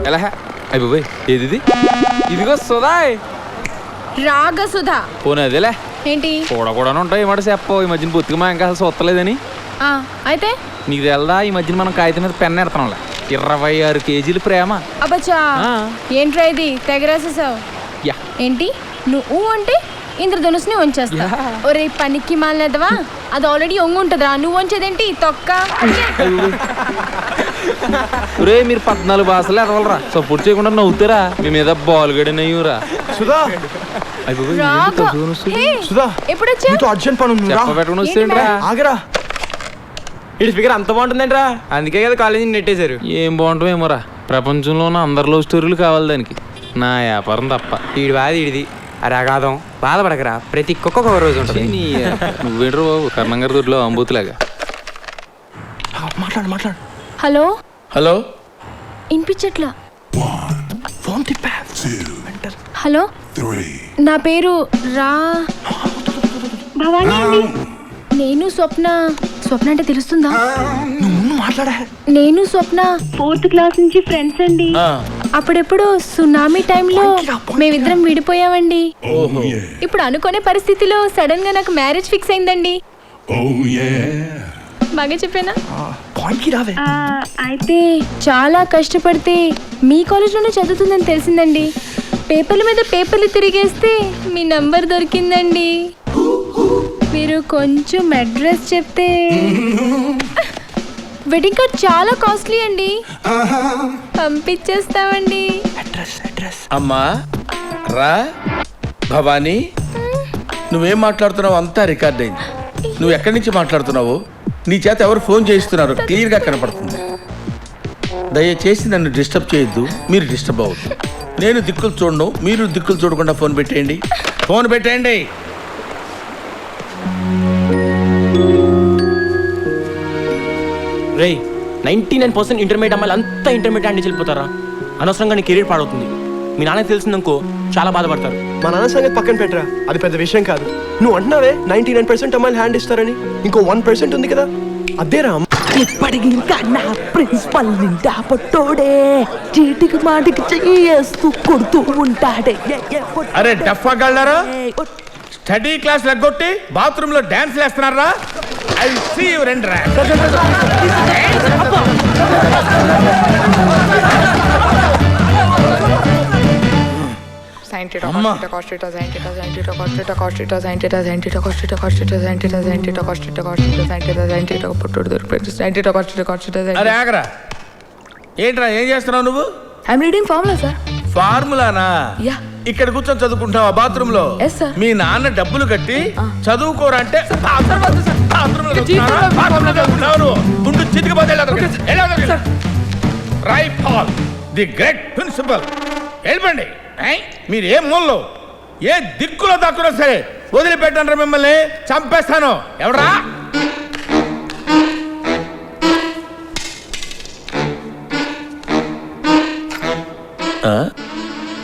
ఎలా అయిపోయి ఏది ఇదిగో సుధాయ్ రాగ సుధా పోనీ అదేలే ఏంటి కూడా ఉంటాయి ఏమాట చెప్పవు ఈ మధ్యన బొత్తిగా మా ఇంకా అసలు చూస్తలేదని అయితే నీకు తెలదా ఈ మధ్యన మనం కాగితం మీద పెన్ ఎడతాంలే 26 కేజీలు ప్రేమ అబ్బచ్చా ఏంట్రా ఇది తెగరాసేసావు ఏంటి నువ్వు అంటే ఇంద్రధనుస్ని వంచేస్తా ఒరే పనికి మాలనేదవా అది ఆల్రెడీ ఒంగు ఉంటుందిరా నువ్వు వంచేదేంటి తొక్క రే మీరు 14 భాషలు ఎదవలరా సపోర్ట్ చేయకుండా నవ్వుతారా మీ మీద బాల్ గడినయ్యూరా ఇటు ఫిగర్ అంత బాగుంటుందంటరా అందుకే కదా కాలేజీ నెట్టేశారు. ఏం బాగుంటామేమోరా ప్రపంచంలోనే అందరి లవ్ స్టోరీలు కావాలి దానికి నా వ్యాపారం తప్ప. ఈడి బాధ ఈడిది అరే అగాధం బాధపడకరా ప్రతి కుక్క రోజు ఉంటుంది. నువ్వేంట్రా బాబు కర్ణం గారి దొడ్లో అంబూతులాగా. మాట్లాడు. Hello hello వినిపించట్లా. హలో నా పేరు భవానీ అండి. నేను స్వప్న అంటే తెలుస్తుందా? నేను స్వప్న 4th క్లాస్ నుంచి ఫ్రెండ్స్ అండి. అప్పుడెప్పుడు సునామీ టైంలో మేమిద్దరం విడిపోయామండి. ఇప్పుడు అనుకునే పరిస్థితిలో సడన్ గా నాకు మ్యారేజ్ ఫిక్స్ అయిందండి. బాగా చెప్పానా? అయితే చాలా కష్టపడితే మీ కాలేజ్లోనే చదువుతుందని తెలిసిందండి. పేపర్ల మీద పేపర్లు తిరిగేస్తే మీ నంబర్ దొరికిందండి. మీరు కొంచెం అడ్రస్ చెప్తే. వెడ్డింగ్ కార్డ్ చాలా కాస్ట్లీ అండి, పంపించేస్తామండి. అమ్మా రా భవానీ, నువ్వేం మాట్లాడుతున్నావు అంతా రికార్డ్ అయింది. నువ్వు ఎక్కడి నుంచి మాట్లాడుతున్నావు, నీ చేత ఎవరు ఫోన్ చేయిస్తున్నారు క్లియర్గా కనపడుతుంది. దయచేసి నన్ను డిస్టర్బ్ చేయొద్దు, మీరు డిస్టర్బ్ అవ్వద్దు. నేను దిక్కులు చూడను, మీరు దిక్కులు చూడకుండా ఫోన్ పెట్టేయండి. రే 99% ఇంటర్మీడియట్ అమ్మాయిలు అంతా ఇంటర్మీడియట్ అండి వెళ్ళిపోతారా? అనవసరంగా నీ కెరీర్ పాడవుతుంది. మీ నాన్నకి తెలిసిందనుకో చాలా బాధపడతారు. మా నాన్న సంగతి పక్కన పెట్టరా, అది పెద్ద విషయం కాదు. నువ్వు అంటున్నావే 99% అమ్మాయిలు హ్యాండ్ ఇస్తారని, ఇంకో 1% ఉంది కదా, అదేరా. ఇప్పటికి ఇంకా నా ప్రిన్సిపల్ నిండా పట్టోడే చీటికి మాటికి చెయ్యేస్తూ కొడుతూ ఉంటాడే. అరే డఫా గళ్ళారా, స్టడీ క్లాస్ లెగ్గొట్టి బాత్రూమ్ లో డాన్స్ వేస్తున్నారా? ఐ సీ యు రెండ్రా. అరే ఆగరా, ఏంట్రా ఏం చేస్తున్నావు నువ్వు? I'm reading formula sir. ఫార్ములానా? ఇక్కడ కూర్చొని చదువుకుంటావా బాత్రూమ్ లో? మీ నాన్న డబ్బులు కట్టి చదువుకోరా అంటే right Paul the great principal. వెళ్ళండి. మీరు ఏ మూలలో ఏ దిక్కులో దాక్కున్నా సరే వదిలిపెట్టండి, మిమ్మల్ని చంపేస్తాను. ఎవరా?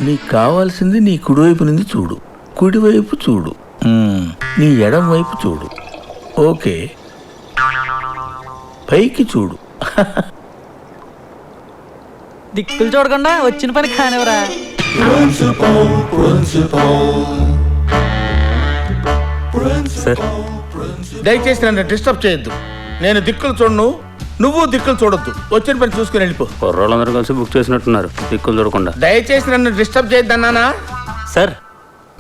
నీకు కావాల్సింది నీ కుడివైపు నుంచి చూడు, కుడివైపు చూడు, నీ ఎడం వైపు చూడు. ఓకే, పైకి చూడు. దిక్కులు చూడకుండా వచ్చిన పని కానివరా. దయచేసి నన్ను డిస్టర్బ్ చేయొద్దు. నేను దిక్కులు చూడను, నువ్వు దిక్కులు చూడొద్దు. వచ్చిన పని చూసుకుని వెళ్ళిపో. కుర్రోళ్ళందరూ కలిసి బుక్ చేసినట్టున్నారు దిక్కులు చూడకుండా. దయచేసి నన్ను డిస్టర్బ్ చేయొద్దన్నానా? Sir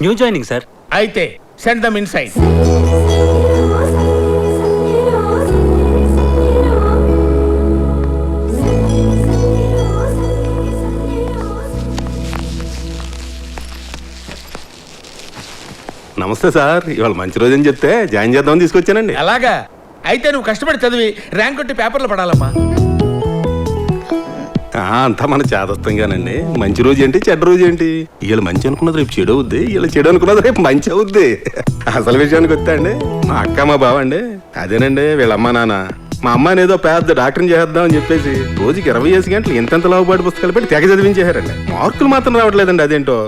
new joining sir. అయితే సెండ్ దమ్ ఇన్సైడ్. నమస్తే సార్, ఇవాళ మంచి రోజు అని చెప్తే జాయిన్ చేద్దామని తీసుకొచ్చానండి. అలాగా? అయితే నువ్వు కష్టపడి చదివి ర్యాంక్ కొట్టి పేపర్లు పడాలమ్మా. అంతా మన చేదస్తంగానండి. మంచి రోజు ఏంటి చెడ్డ రోజు ఏంటి? వీళ్ళు మంచి అనుకున్నది రేపు చెడు అవుద్ది, వీళ్ళు చెడు అనుకున్నది రేపు మంచి అవుద్ది. అసలు విషయానికి వస్తే అండి, మా అక్క మా బావ అండి అదేనండి వీళ్ళ అమ్మ నాన్న. మా అమ్మాయిని ఏదో పెద్ద డాక్టర్ని చేద్దాం అని చెప్పేసి రోజుకి 20 గంటలు ఎంతెంత లావుపాటు పుస్తకాలు పెట్టి తెగ చదివించేశారండి. మార్కులు మాత్రం రావట్లేదండి. అదేంటో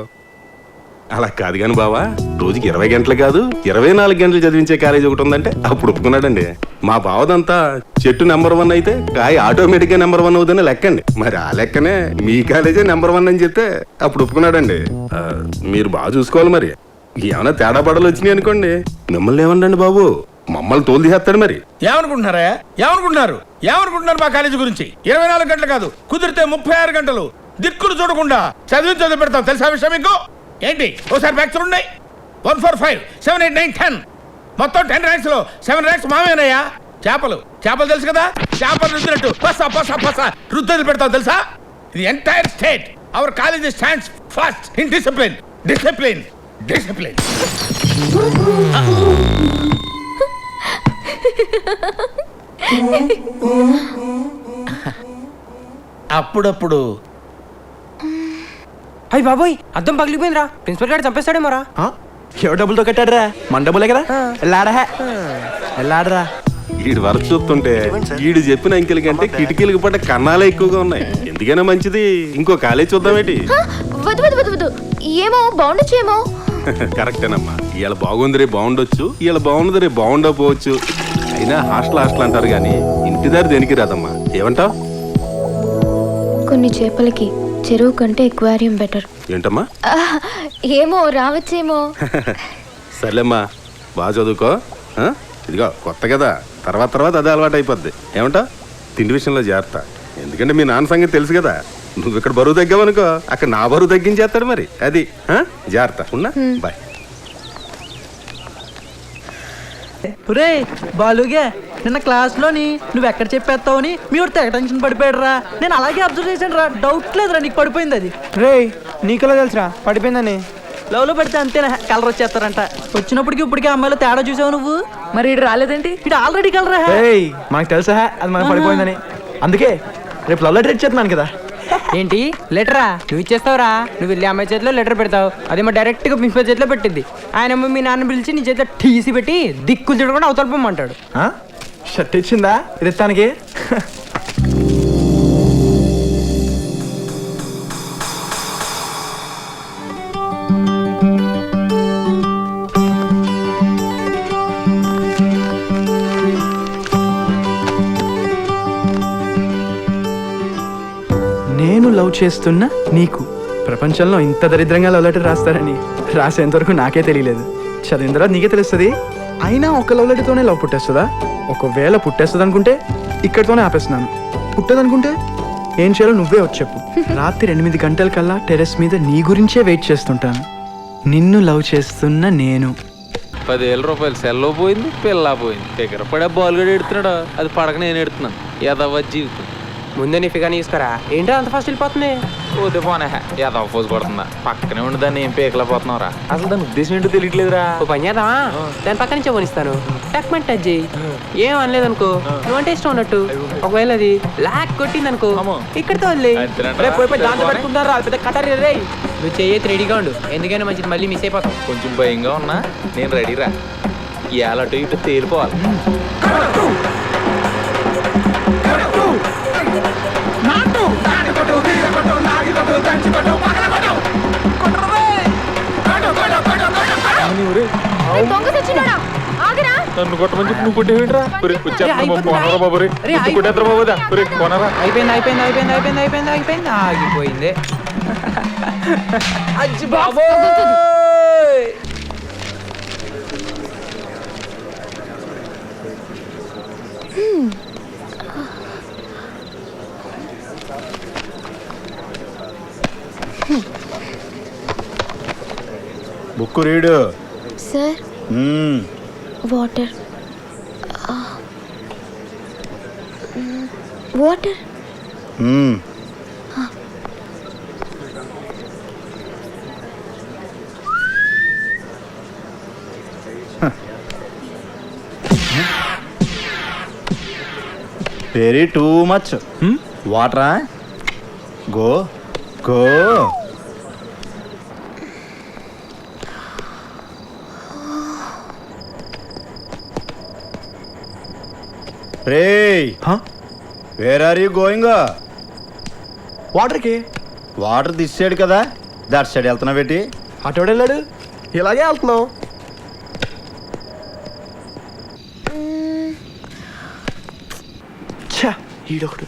అలా కాదు కాని బావా, రోజుకి 20 గంటలు కాదు 24 గంటలు చదివించే కాలేజ్ ఒకటి ఉందంటే అప్పుడు ఒప్పుకున్నాడండి. మా బావదంతా చెట్టు నెంబర్ 1 అయితే కాయ ఆటోమేటిక్ గా నెంబర్ 1 అవుతుందని లెక్కండి. మరి ఆ లెక్కనే మీ కాలేజే నెంబర్ 1 అని చెప్తే అప్పుడు ఒప్పుకున్నాడండి. మీరు బాగా చూసుకోవాలి. మరి ఏమైనా తేడా పడలు వచ్చినాయి అనుకోండి, మిమ్మల్ని ఏమండండి బాబు, మమ్మల్ని తోలు తీసేస్తాడు. మరి ఏమనుకుంటున్నారా? ఏమనుకుంటున్నారు మా కాలేజీ గురించి? 24 గంటలు కాదు, కుదిరితే 36 గంటలు దిక్కులు చూడకుండా చదివి పెడతాం. తెలుసా విషయం మీకు? ఏంటి ఓసారి బ్యాక్ చూడండి. 1 4 5 7 8 9 10 మొత్తం 10 ర్యాంక్స్ లో 7 ర్యాంక్స్ మామేనయ్యా. చేపలు తెలుసు కదా, చేపలు రుద్దినట్టు రుద్దులు పెడతాం తెలుసా. ఇది entire state hour college stands first in discipline. అప్పుడప్పుడు అయ్యి బాబోయ్, అద్దం పగిలిపోయిందిరా, ప్రిన్సిపల్ గారు చంపేస్తాడేమోరా. ఎవరు డబ్బులతో కట్టాడరా? మన డబ్బులే కదా. వెళ్ళాడరా. వీడి వరకు చూస్తుంటే వీడు చెప్పిన అంకెల కంటే కిటికీలకు పడ్డ కన్నాలే ఎక్కువగా ఉన్నాయి. ఎందుకైనా మంచిది ఇంకో కాలేజ్ చూద్దామేటి? వద్దు ఏమో బాగుండొచ్చేమో. కరెక్టేనమ్మా, ఇవాళ బాగుంది రే బాగుండొచ్చు, ఇవాళ బాగుంది రే బాగుండకపోవచ్చు. అయినా హాస్టల్ అంటారు కానీ ఇంటి దారి దేనికి రాదమ్మా. ఏమంటావ్? కొన్ని చేపలకి చెరువు కంటే ఎక్వేరియం బెటర్. ఏంటమ్మా? ఏమో రావచ్చేమో. సర్లేమ్మా, బాగా చదువుకో. ఇదిగో కొత్త కదా, తర్వాత అదే అలవాటు అయిపోద్ది. ఏమంటా? తిండి విషయంలో జాగ్రత్త. ఎందుకంటే మీ నాన్న సంగతి తెలుసు కదా. నువ్వు ఇక్కడ బరువు తగ్గావనుకో, అక్కడ నా బరువు తగ్గించేస్తాడు. మరి అది జాగ్రత్త. ఉన్నా బాయ్. రే బాలుగే, నిన్న క్లాస్లోని నువ్వు ఎక్కడ చెప్పేస్తావని మీరు తెగ టెన్షన్ పడిపోయాడురా. నేను అలాగే అబ్జర్వ్ చేశాను రా, డౌట్ లేదురా నీకు పడిపోయింది అది. రే నీకెలా తెలుసురా పడిపోయిందని? లవ్లో పడితే అంతేనా, కలర్ వచ్చేస్తారంట. వచ్చినప్పటికి ఇప్పటికే అమ్మాయిలో తేడా చూసావు నువ్వు. మరి ఇటు రాలేదేంటి? ఇటు ఆల్రెడీ కలరా. మాకు తెలుసా అది మనకు పడిపోయిందని. అందుకే రేపు లవ్ లెటర్ ఇచ్చేస్తున్నాను కదా. ఏంటి లెటరా? నువ్వు ఇచ్చేస్తావురా? నువ్వు వెళ్ళి అమ్మాయి చేతిలో లెటర్ పెడతావు, అదేమో డైరెక్ట్ గా ప్రిన్సిపల్ చేతిలో పెట్టింది. ఆయన మీ నాన్న పిలిచి నీ చేతిలో టీసీ పెట్టి దిక్కులు చూడకుండా అవతల పొమ్మంటాడు. షర్ట్ ఇచ్చిందా ఇది ఇస్తానికి? నేను లవ్ చేస్తున్నా నీకు ప్రపంచంలో ఇంత దరిద్రంగా లవ్ లెటర్ రాస్తారని రాసేంతవరకు నాకే తెలియలేదు. చదివిన తర్వాత నీకే తెలుస్తుంది. అయినా ఒక లవ్ లెటర్తోనే లవ్ పుట్టేస్తుందా? ఒకవేళ పుట్టేస్తుంది అనుకుంటే ఇక్కడితోనే ఆపేస్తున్నాను. పుట్టదనుకుంటే ఏం చేయాలో నువ్వే వచ్చి చెప్పు. రాత్రి 8 గంటల కల్లా టెర్రస్ మీద నీ గురించే వెయిట్ చేస్తుంటాను. నిన్ను లవ్ చేస్తున్న నేను. 10,000 రూపాయలు సెల్లో పోయింది, పిల్ల పోయింది. దగ్గర పడే బాల్ గడి ఎడుతున్నాడు, అది పడక నేను ఎడుతున్నాను. యదవ జీవితం. ముందే నీ ఫిగాని తీసుకురా. ఏంటో అంత ఫస్ట్ వెళ్ళిపోతుంది? పోతే పోనే యదవ ఫోజ్ కొడుతుందా. పక్కనే ఉండి దాన్ని ఏం పేకలేకపోతున్నావురా. అసలు దాని ఉద్దేశం ఏంటో తెలియట్లేదురా. ఓ పని చేద్దామా, దాని పక్క నుంచి పోనిస్తాను, టక్మెంట్ టచ్ చేయి. ఏం అనలేదనుకో, నువ్వంటే ఇష్టం ఉన్నట్టు. ఒకవేళ అది లాక్ కొట్టిందనుకో, ఇక్కడితో వదిలే. దాంతో పెట్టుకుంటారా పెద్ద కటారి రే. నువ్వు చెయ్యి రెడీగా ఉండు, ఎందుకైనా మంచిది, మళ్ళీ మిస్ అయిపోతాం. కొంచెం భయంగా ఉన్నా నేను రెడీరా. ఇవాళ అటు ఇటు తేలిపోవాలి. నన్ను కొట్టమని చెప్పి నువ్వు కొట్టేవింట్రా. అయిపోయింది ఆగిపోయింది. Book read. Sir water water. Very too much వాటరా. Go go. రేయ్, వేర్ ఆర్ యూ గోయింగ్? వాటర్కి. వాటర్ దిస్ సైడ్ కదా, దట్ సైడ్ వెళ్తున్నా పెట్టి. అటు వెళ్ళాడు. ఇలాగే వెళ్తున్నాం. ఈడొకడు.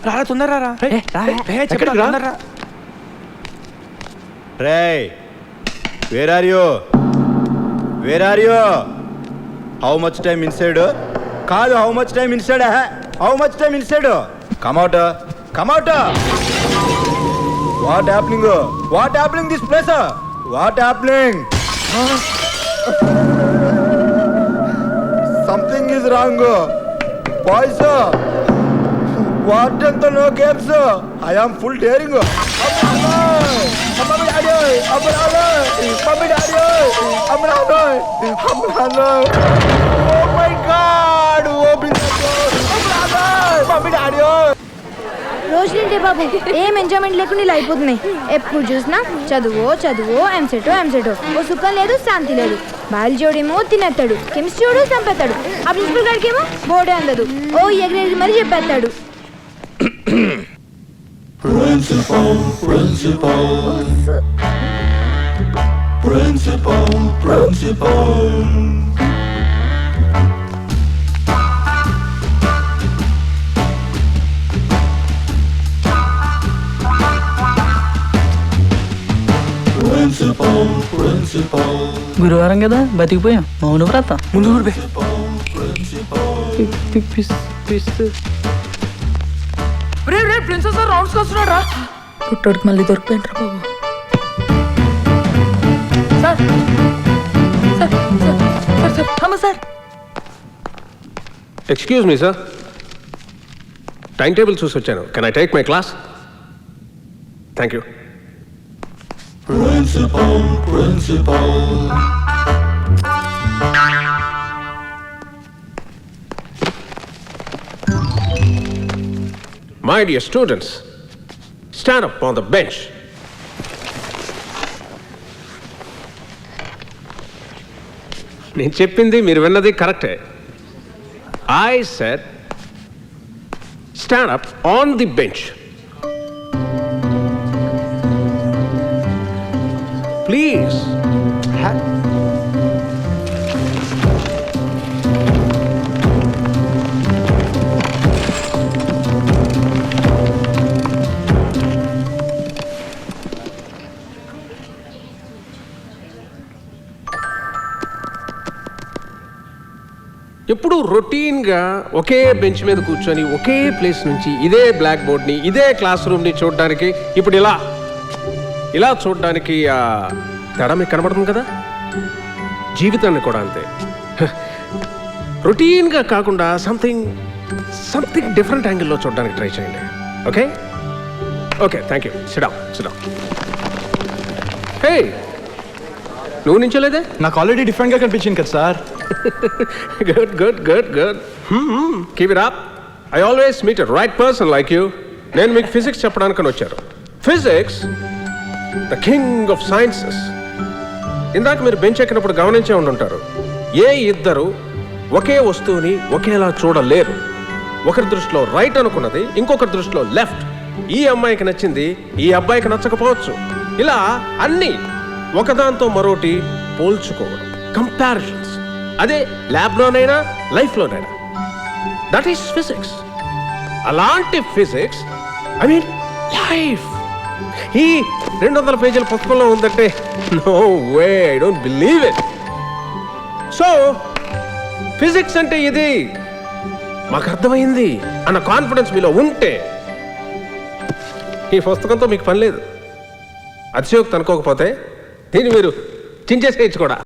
రారా తొందర రా. రేయ్ where are you? Where are you? How much time inside? కాదు, how much time inside? How much time inside? Come out, come out. What happening? What happening this place? What happening? Something is wrong boys. What అంత no games. I am full daring. రోజులేంటే బాబు ఏం enjoyment లేకుండా ఇలా అయిపోతున్నాయి. ఎప్పుడు చూసినా చదువు చదువు, ఎంసెటో ఎంసెటో, ఓ సుఖం లేదు శాంతి లేదు. బయాలజీడేమో తినేస్తాడు, కెమిస్ట్రీ చంపేస్తాడు, ఆ ప్రిన్సిపల్ గారికేమో బోర్డే అందదు, ఓ ఎగిరెగిరి మరీ చెప్పేస్తాడు. గురువారం కదా బతికిపోయాం. మౌన వ్రతం ముందు ప్రిన్సెస్ రౌండ్స్ వస్తున్నాడు రా. పుట్టోడికి మళ్ళీ దొరికిపోయింటారా బాబు. Sir excuse me sir, time table చూసి వచ్చాను. Can I take my class? Thank you. My dear students, stand up on the bench. నేను చెప్పింది మీరు విన్నది కరెక్టే. I said stand up on the bench. Please. ఎప్పుడు రొటీన్గా ఒకే బెంచ్ మీద కూర్చొని ఒకే ప్లేస్ నుంచి ఇదే బ్లాక్ బోర్డ్ని ఇదే క్లాస్ రూమ్ని చూడడానికి ఇప్పుడు ఇలా చూడడానికి తేడా మీకు కనబడుతుంది కదా. జీవితాన్ని కూడా అంతే. రొటీన్గా కాకుండా సంథింగ్ డిఫరెంట్ యాంగిల్లో చూడడానికి ట్రై చేయండి. Okay okay, thank you. Sit down. Hey, నువ్వు నించోలేదే? నాకు ఆల్రెడీ డిఫరెంట్గా కనిపించింది కదా sir. Good. Keep it up. I always meet a right person like you. నేను మీకు ఫిజిక్స్ చెప్పడానికని వచ్చారు. Physics the king of sciences. ఇందాక మీరు బెంచ్ ఎక్కినప్పుడు గమనించే ఉండుంటారు, ఏ ఇద్దరు ఒకే వస్తువుని ఒకేలా చూడలేరు. ఒకరి దృష్టిలో రైట్ అనుకున్నది ఇంకొకరి దృష్టిలో లెఫ్ట్. ఈ అమ్మాయికి నచ్చింది ఈ అబ్బాయికి నచ్చకపోవచ్చు. ఇలా అన్నీ ఒకదాంతో మరోటి పోల్చుకోవడం, కంపారిజన్స్. అదే ల్యాబ్లోనైనా లైఫ్లోనైనా. That is physics. అలాంటి ఫిజిక్స్, ఐ మీన్ లైఫ్, ఈ 200 పేజీల పుస్తకంలో ఉందంటే no way, I don't believe it. So physics అంటే ఇది మాకు అర్థమైంది అన్న కాన్ఫిడెన్స్ మీలో ఉంటే ఈ పుస్తకంతో మీకు పని లేదు. అతిశయోక్తి అనుకోకపోతే దీన్ని మీరు చించేసేయచ్చు కూడా.